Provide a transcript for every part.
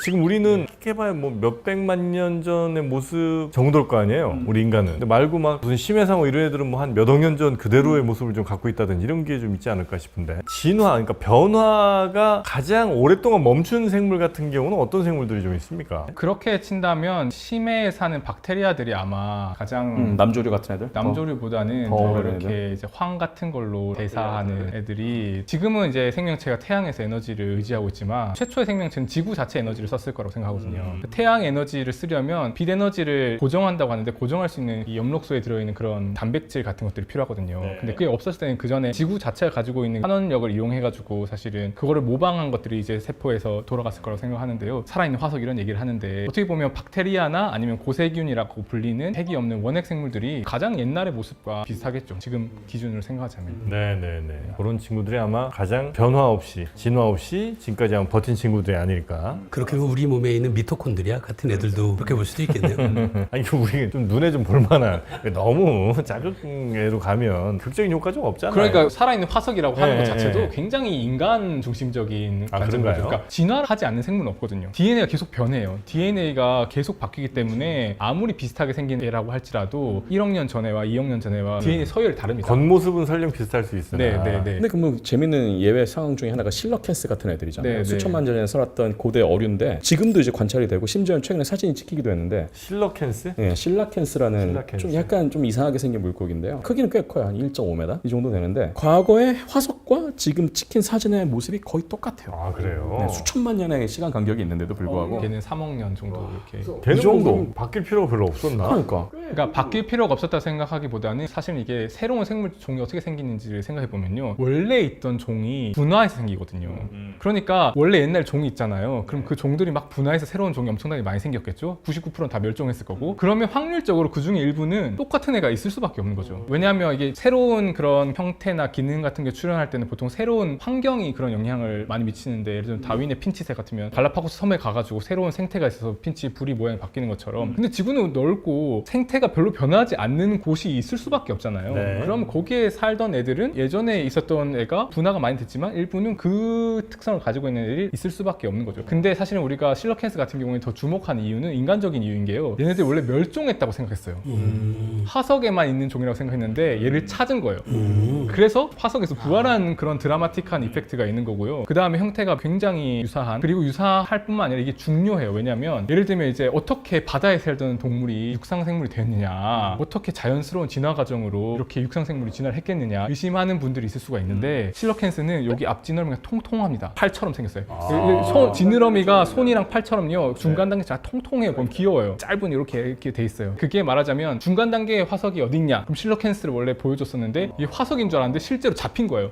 지금 우리는 해봐야 뭐 몇백만 년 전의 모습 정도일 거 아니에요, 우리 인간은. 근데 말고 막 무슨 심해상어 이런 애들은 뭐 한 몇 억 년 전 그대로의 모습을 좀 갖고 있다든지 이런 게 좀 있지 않을까 싶은데, 진화, 그러니까 변화가 가장 오랫동안 멈춘 생물 같은 경우는 어떤 생물들이 좀 있습니까? 그렇게 친다면 심해에 사는 박테리아들이 아마 가장 남조류 같은 애들? 남조류보다는 더 더 어려운 이렇게 이제 황 같은 걸로 대사하는 애들이, 지금은 이제 생명체가 태양에서 에너지를 의지하고 있지만 최초의 생명체는 지구 자체 에너지를 썼을 거라고 생각하거든요. 그 태양 에너지를 쓰려면 빛 에너지를 고정한다고 하는데, 고정할 수 있는 이 엽록소에 들어있는 그런 단백질 같은 것들이 필요하거든요. 근데 그게 없었을 때는 그 전에 지구 자체가 가지고 있는 환원력을 이용해가지고 사실은 그거를 모방한 것들이 이제 세포에서 돌아갔을 거라고 생각하는데요. 살아있는 화석 이런 얘기를 하는데, 어떻게 보면 박테리아나 아니면 고세균이라고 불리는 핵이 없는 원핵 생물들이 가장 옛날의 모습과 비슷하겠죠, 지금 기준으로 생각하자면. 네네네. 그런 친구들이 아마 가장 변화 없이, 진화 없이 지금까지 한번 버틴 친구들이 아닐까. 그렇게 보면 우리 몸에 있는 미토콘드리아 같은 애들도 그렇게 볼 수도 있겠네요. 아니, 우리 좀 눈에 좀 볼만한, 너무 작은 애로 가면 극적인 효과 좀 없잖아요. 그러니까 살아있는 화석이라고 하는 것 네, 자체도 네. 굉장히 인간 중심적인 아, 관점이죠. 그런가요? 그러니까 진화를 하지 않는 생물은 없거든요. DNA가 계속 변해요. DNA가 계속 바뀌기 때문에 아무리 비슷하게 생긴 애라고 할지라도 1억 년 전에와 2억 년 전에와 DNA 서열이 다릅니다. 겉모습은 설령 비슷할 수 있으나. 네네네. 근데 그 뭐 재밌는 예외 상황 중에 하나가 실러캔스 같은 애들이잖아요. 네, 수천만 년 전에 살았던 고대 어류인데 지금도 이제 관찰이 되고, 심지어 최근에 사진이 찍히기도 했는데, 실러캔스? 예, 실라캔스라는 실라캔스. 좀 약간 좀 이상하게 생긴 물고기인데요. 크기는 꽤 커요. 한 1.5m 이 정도 되는데, 과거의 화석과 지금 찍힌 사진의 모습이 거의 똑같아요. 아, 그래요? 네, 수천만 년의 시간 간격이 있는데도 불구하고. 걔는 3억 년 정도 이렇게. 걔는 이 정도. 뭐 바뀔 필요가 별로 없었나? 그러니까 바뀔 필요가 없었다 생각하기보다는, 사실 이게 새로운 생물 종이 어떻게 생기는지를 생각해 보면요, 원래 있던 종이 분화해서 생기거든요. 그러니까 원래 옛날 종이 있잖아요. 그럼 그 종들이 막 분화해서 새로운 종이 엄청나게 많이 생겼겠죠. 99%는 다 멸종했을 거고. 그러면 확률적으로 그 중에 일부는 똑같은 애가 있을 수밖에 없는 거죠. 왜냐하면 이게 새로운 그런 형태나 기능 같은 게 출현할 때는 보통 새로운 환경이 그런 영향을 많이 미치는데, 예를 들면 다윈의 핀치새 같으면 갈라파고스 섬에 가가지고 새로운 생태가 있어서 핀치 부리 모양이 바뀌는 것처럼, 근데 지구는 넓고 생태가 별로 변하지 않는 곳이 있을 수밖에 없잖아요. 네. 그럼 거기에 살던 애들은 예전에 있었던 애가 분화가 많이 됐지만 일부는 그 특성을 가지고 있는 애들이 있을 수밖에 없는 거죠. 근데 사실은 우리가 실러캔스 같은 경우에 더 주목한 이유는 인간적인 이유인 게요, 얘네들이 원래 멸종했다고 생각했어요. 화석에만 있는 종이라고 생각했는데 얘를 찾은 거예요. 그래서 화석에서 부활한 그런 드라마틱한 이펙트가 있는 거고요. 그 다음에 형태가 굉장히 유사한, 그리고 유사할 뿐만 아니라 이게 중요해요. 왜냐면 예를 들면 이제 어떻게 바다에 살던 동물이 육상생물이 됐느냐, 어떻게 자연스러운 진화 과정으로 이렇게 육상생물이 진화를 했겠느냐 의심하는 분들이 있을 수가 있는데, 실러캔스는 여기 앞 지느러미가 통통합니다. 팔처럼 생겼어요. 지느러미가 손이랑 팔처럼요, 중간 단계 잘 통통해요. 보면 귀여워요. 짧은 이렇게 돼 있어요. 그게 말하자면 중간 단계의 화석이 어딨냐, 그럼 실러캔스를 원래 보여줬었는데 이게 화석인 줄 알았는데 실제로 잡힌 거예요.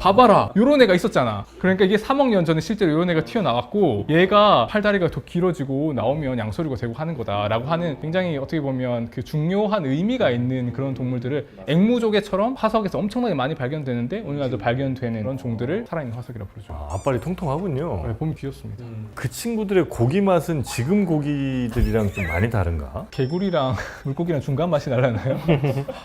봐봐라, 요런 애가 있었잖아. 그러니까 이게 3억 년 전에 실제로 요런 애가 튀어나왔고, 얘가 팔다리가 더 길어지고 나오면 양서류가 되고 하는 거다라고 하는, 굉장히 어떻게 보면 그 중요한 의미가 있는 그런 동물들을, 앵무조개처럼 화석에서 엄청나게 많이 발견되는데 오늘날도 발견되는 그런 종들을 살아있는 화석이라고 부르죠. 앞발이 통통하군요. 네, 보면 귀엽습니다. 그 친구들의 고기 맛은 지금 고기들이랑 좀 많이 다른가? 개구리랑 물고기랑 중간 맛이 날라나요?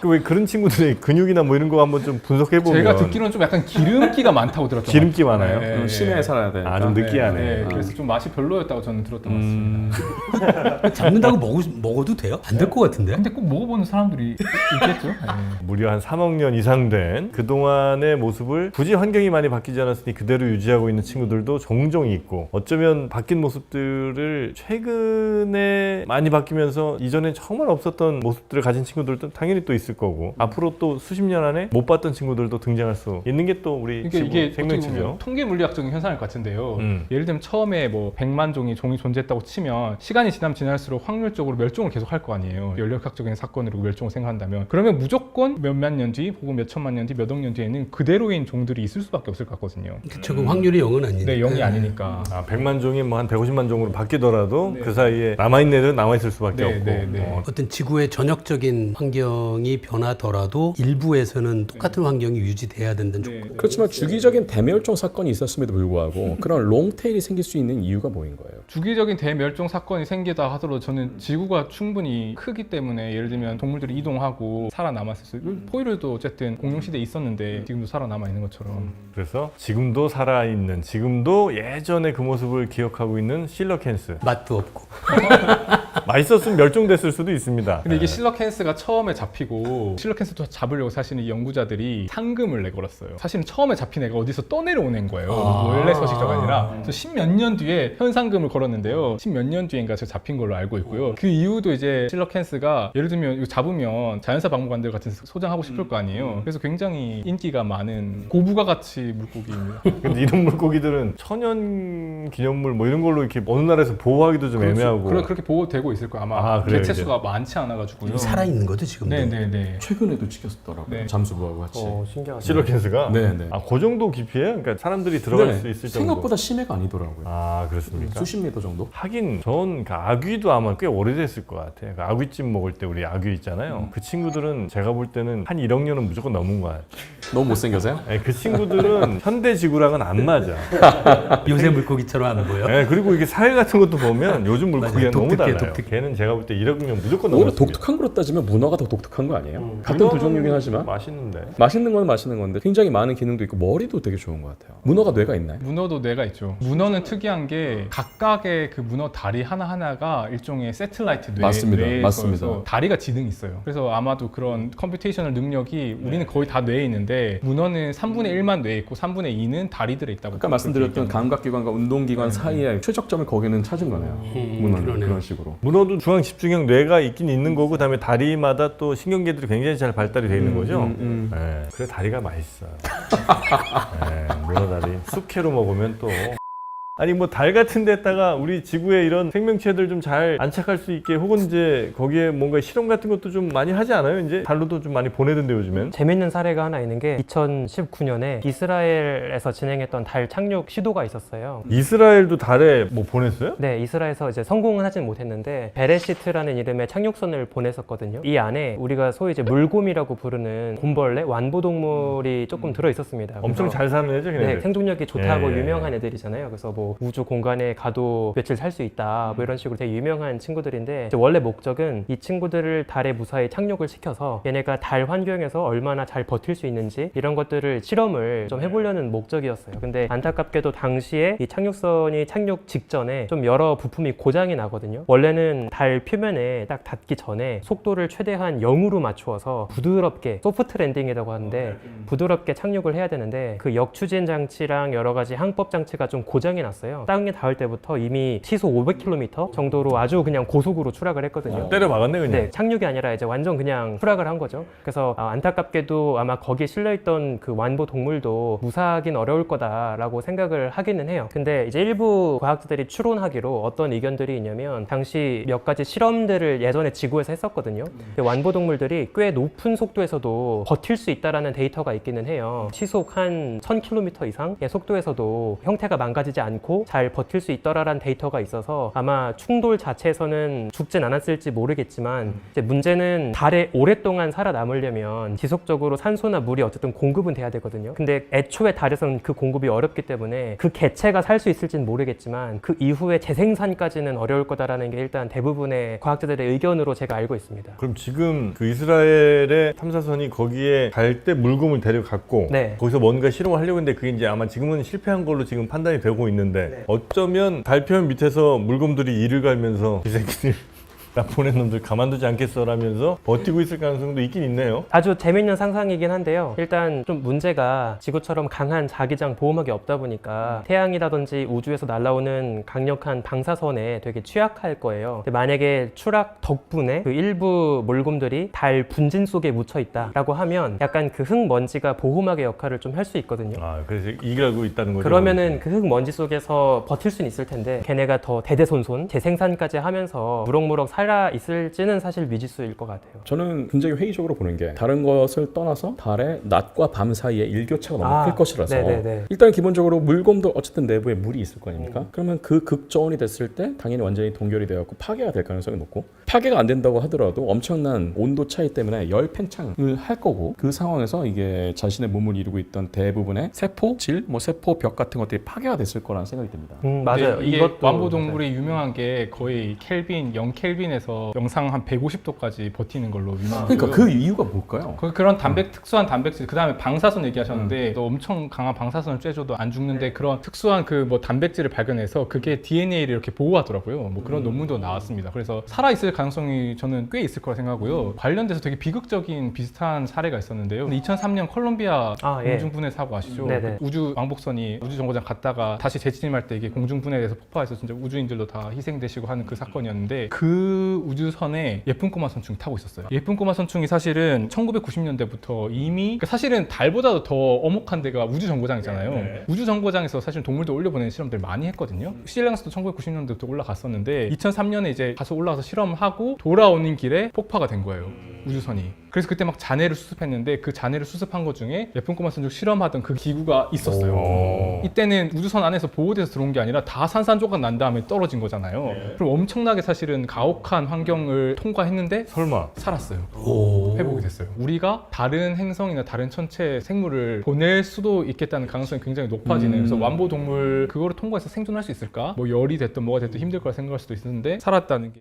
왜 그런 친구들의 근육이나 뭐 이런 거 한번 좀 분석해보면. 제가 듣기로는 좀 약간 기름기가 많다고 들었던 기름기 것 같아요. 많아요? 네, 심해에 살아야 되니까. 아, 좀 느끼하네. 네, 그래서 좀 맛이 별로였다고 저는 들었던 것 같습니다. 잡는다고 먹어도 돼요? 안 될 것 같은데? 근데 꼭 먹어보는 사람들이 있겠죠? 네. 무려 한 3억 년 이상 된 그동안의 모습을 굳이 환경이 많이 바뀌지 않았으니 그대로 유지하고 있는 친구들도 종종 있고, 어쩌면 바뀐 모습들을 최근에 많이 바뀌면서 이전에 정말 없었던 모습들을 가진 친구들도 당연히 또 있을 거고, 앞으로 또 수십 년 안에 못 봤던 친구들도 등장할 수 있는 게 또 우리 그러니까 이게 어떻게 생명체죠. 보면 통계 물리학적인 현상일 것 같은데요. 예를 들면 처음에 뭐 100만 종이 존재했다고 치면 시간이 지나면 지날수록 확률적으로 멸종을 계속 할 거 아니에요. 연력학적인 사건으로 멸종을 생각한다면, 그러면 무조건 몇만 년 뒤 혹은 몇 천만 년 뒤, 몇 억 년 뒤에는 그대로인 종들이 있을 수밖에 없을 것 같거든요. 그쵸, 그 확률이 0은 아니니까. 네, 0이 아니니까. 100만 종이 뭐 한 150만 종으로 바뀌더라도 그 사이에 남아있는 애들은 남아있을 수밖에 네, 없고. 네, 네. 어떤 지구의 전역적인 환경이 변하더라도 일부에서는 똑같은 환경이 유지돼야 된다는 조건. 그렇지만 주기적인 대멸종 사건이 있었음에도 불구하고 그런 롱테일이 생길 수 있는 이유가 뭐인 거예요? 주기적인 대멸종 사건이 생기다 하더라도 저는 지구가 충분히 크기 때문에 예를 들면 동물들이 이동하고 살아남았을 수 포유류도 어쨌든 공룡시대에 있었는데 지금도 살아남아 있는 것처럼 그래서 지금도 살아있는, 지금도 예전에 그 모습을 기억하고 있는 실러캔스. 맛도 없고. 맛있었으면 멸종됐을 수도 있습니다. 근데 이게 실러캔스가 처음에 잡히고 실러캔스도 잡으려고 사실은 이 연구자들이 상금을 내걸었어요. 사실은 처음에 잡힌 애가 어디서 떠내려온 애인 거예요. 원래 서식자가 아니라. 그래서 10몇 년 뒤에 현상금을 걸었는데요. 10몇 년 뒤인가 저 잡힌 걸로 알고 있고요. 그 이후도 이제 실러캔스가 예를 들면 이거 잡으면 자연사 박물관들 같은 데 소장하고 싶을 거 아니에요. 그래서 굉장히 인기가 많은 고부가 가치 물고기입니다. 근데 이런 물고기들은 천연 기념물 뭐 이런 걸로 이렇게 어느 나라에서 보호하기도 좀 애매하고. 그렇게 보호되고 있을 거예요. 아마 아, 그래요, 개체수가 많지 않아가지고요. 살아있는 거죠, 지금도? 네네네. 최근에도 찍혔더라고요. 네. 잠수부하고 같이. 신기하다. 실러캔스가? 네네. 아, 그 정도 깊이에요? 그러니까 사람들이 들어갈 네, 수 있을 정도? 생각보다 심해가 아니더라고요. 아, 그렇습니까? 수십 미터 정도? 하긴 전 그 아귀도 아마 꽤 오래됐을 것 같아요. 그 아귀찜 먹을 때 우리 아귀 있잖아요. 그 친구들은 제가 볼 때는 한 1억 년은 무조건 넘은 것 같아요. 너무 못생겨서요? 네, 그 친구들은 현대 지구랑은 안 맞아. 요새 물고기처럼 안 보여? 네, 그리고 이게 살 같은 것도 보면 요즘 물고기가 맞아요. 너무 독특해, 달라요. 독특해. 걔는 제가 볼 때 1억 년 무조건 오히려 넘었습니다. 독특한 거로 따지면 문어가 더 독특한 거 아니에요? 같은 두 문어는 종류긴 하지만 맛있는데. 맛있는 건 맛있는 건데 굉장히 많은 기능도 있고 머리도 되게 좋은 것 같아요. 문어가 뇌가 있나요? 문어도 뇌가 있죠. 문어는 특이한 게 각각의 그 문어 다리 하나하나가 일종의 세틀라이트 맞습니다. 뇌에 맞습니다. 있어서 다리가 지능이 있어요. 그래서 아마도 그런 컴퓨테이셔널 능력이 우리는 거의 다 뇌에 있는데 문어는 3분의 1만 뇌에 있고 3분의 2는 다리들에 있다고. 아까 말씀드렸던 감각기관과 운동기관 사이에 최적점을 거기는 찾은 거네요. 문어는 그러네요. 그런 식으로. 문어도 중앙 집중형 뇌가 있긴 있는 거고 그다음에 다리마다 또 신경계들이 굉장히 잘 발달이 돼 있는 거죠. 네, 그래 다리가 맛있어요. 네, 문어 다리 숙회로 먹으면 또 아니 뭐 달 같은 데다가 우리 지구에 이런 생명체들 좀 잘 안착할 수 있게 혹은 이제 거기에 뭔가 실험 같은 것도 좀 많이 하지 않아요? 이제 달로도 좀 많이 보내던데 요즘엔. 재밌는 사례가 하나 있는 게 2019년에 이스라엘에서 진행했던 달 착륙 시도가 있었어요. 이스라엘도 달에 뭐 보냈어요? 네, 이스라엘에서 이제 성공은 하진 못했는데 베레시트라는 이름의 착륙선을 보냈었거든요. 이 안에 우리가 소위 이제 물곰이라고 부르는 곰벌레, 완보동물이 조금 들어 있었습니다. 엄청 잘 사는 애죠, 걔네들. 네, 생존력이 좋다고 예. 유명한 애들이잖아요. 그래서 뭐 우주 공간에 가도 며칠 살 수 있다, 뭐 이런 식으로 되게 유명한 친구들인데 이제 원래 목적은 이 친구들을 달에 무사히 착륙을 시켜서 얘네가 달 환경에서 얼마나 잘 버틸 수 있는지 이런 것들을 실험을 좀 해보려는 목적이었어요. 근데 안타깝게도 당시에 이 착륙선이 착륙 직전에 좀 여러 부품이 고장이 나거든요. 원래는 달 표면에 딱 닿기 전에 속도를 최대한 0으로 맞추어서 부드럽게 소프트 랜딩이라고 하는데 부드럽게 착륙을 해야 되는데 그 역추진 장치랑 여러 가지 항법 장치가 좀 고장이 났어요. 땅에 닿을 때부터 이미 시속 500km 정도로 아주 그냥 고속으로 추락을 했거든요. 때려 박았네 그냥. 네, 착륙이 아니라 이제 완전 그냥 추락을 한 거죠. 그래서 안타깝게도 아마 거기에 실려있던 그 완보 동물도 무사하긴 어려울 거다라고 생각을 하기는 해요. 근데 이제 일부 과학자들이 추론하기로 어떤 의견들이 있냐면 당시 몇 가지 실험들을 예전에 지구에서 했었거든요. 근데 완보 동물들이 꽤 높은 속도에서도 버틸 수 있다라는 데이터가 있기는 해요. 시속 한 1000km 이상의 속도에서도 형태가 망가지지 않고 잘 버틸 수 있더라라는 데이터가 있어서 아마 충돌 자체에서는 죽진 않았을지 모르겠지만 이제 문제는 달에 오랫동안 살아남으려면 지속적으로 산소나 물이 어쨌든 공급은 돼야 되거든요. 근데 애초에 달에서는 그 공급이 어렵기 때문에 그 개체가 살 수 있을지는 모르겠지만 그 이후에 재생산까지는 어려울 거다라는 게 일단 대부분의 과학자들의 의견으로 제가 알고 있습니다. 그럼 지금 그 이스라엘의 탐사선이 거기에 갈 때 물곰을 데려갔고 네. 거기서 뭔가 실험을 하려고 했는데 그게 이제 아마 지금은 실패한 걸로 지금 판단이 되고 있는데 어쩌면 달표면 밑에서 물곰들이 이를 갈면서 이 새끼들 나 보낸 놈들 가만두지 않겠어라면서 버티고 있을 가능성도 있긴 있네요. 아주 재밌는 상상이긴 한데요. 일단 좀 문제가 지구처럼 강한 자기장 보호막이 없다 보니까 태양이라든지 우주에서 날아오는 강력한 방사선에 되게 취약할 거예요. 근데 만약에 추락 덕분에 그 일부 물곰들이 달 분진 속에 묻혀 있다라고 하면 약간 그 흙먼지가 보호막의 역할을 좀 할 수 있거든요. 아, 그래서 이길하고 있다는 거죠. 그러면은 그 흙먼지 속에서 버틸 수는 있을 텐데 걔네가 더 대대손손 재생산까지 하면서 무럭무럭 살아 있을지는 사실 미지수일 것 같아요. 저는 굉장히 회의적으로 보는 게 다른 것을 떠나서 달에 낮과 밤 사이에 일교차가 너무 클 것이라서 네네네. 일단 기본적으로 물곰도 어쨌든 내부에 물이 있을 거 아닙니까? 그러면 그 극저온이 됐을 때 당연히 완전히 동결이 되어서 파괴가 될 가능성이 높고 파괴가 안 된다고 하더라도 엄청난 온도 차이 때문에 열 팽창을 할 거고 그 상황에서 이게 자신의 몸을 이루고 있던 대부분의 세포, 질, 뭐 세포 벽 같은 것들이 파괴가 됐을 거라는 생각이 듭니다. 맞아요. 근데 이게 이것도 완보 동물이 유명한 게 거의 켈빈, 0켈빈에서 수준에서 영상 한 150도까지 버티는 걸로 유명하고요. 그러니까 그 이유가 뭘까요? 그런 특수한 단백질, 그 다음에 방사선 얘기하셨는데 또 엄청 강한 방사선을 쬐줘도 안 죽는데 그런 특수한 그 뭐 단백질을 발견해서 그게 DNA를 이렇게 보호하더라고요. 뭐 그런 논문도 나왔습니다. 그래서 살아있을 가능성이 저는 꽤 있을 거라 생각하고요. 관련돼서 되게 비극적인 비슷한 사례가 있었는데요. 2003년 콜롬비아 예. 공중분해 사고 아시죠? 네네. 우주 왕복선이 우주정거장 갔다가 다시 재진입할 때 이게 공중분해돼서 폭파해서 진짜 우주인들도 다 희생되시고 하는 그 사건이었는데 그 우주선에 예쁜 꼬마 선충이 타고 있었어요. 예쁜 꼬마 선충이 사실은 1990년대부터 이미 그러니까 사실은 달보다도 더 엄혹한 데가 우주정거장이잖아요. 우주정거장에서 사실 동물도 올려보내는 실험들 많이 했거든요. 시엘랑스도 1990년대부터 올라갔었는데 2003년에 이제 가서 올라가서 실험을 하고 돌아오는 길에 폭파가 된 거예요. 우주선이. 그래서 그때 막 잔해를 수습했는데 그 잔해를 수습한 것 중에 예쁜 꼬마 선충 실험하던 그 기구가 있었어요. 이때는 우주선 안에서 보호돼서 들어온 게 아니라 다 산산조각 난 다음에 떨어진 거잖아요. 그럼 엄청나게 사실은 가혹한 환경을 통과했는데 설마. 살았어요. 오. 회복이 됐어요. 우리가 다른 행성이나 다른 천체 생물을 보낼 수도 있겠다는 가능성이 굉장히 높아지는 그래서 완보 동물 그거를 통과해서 생존할 수 있을까? 뭐 열이 됐든 뭐가 됐든 힘들 거라 생각할 수도 있는데 살았다는 게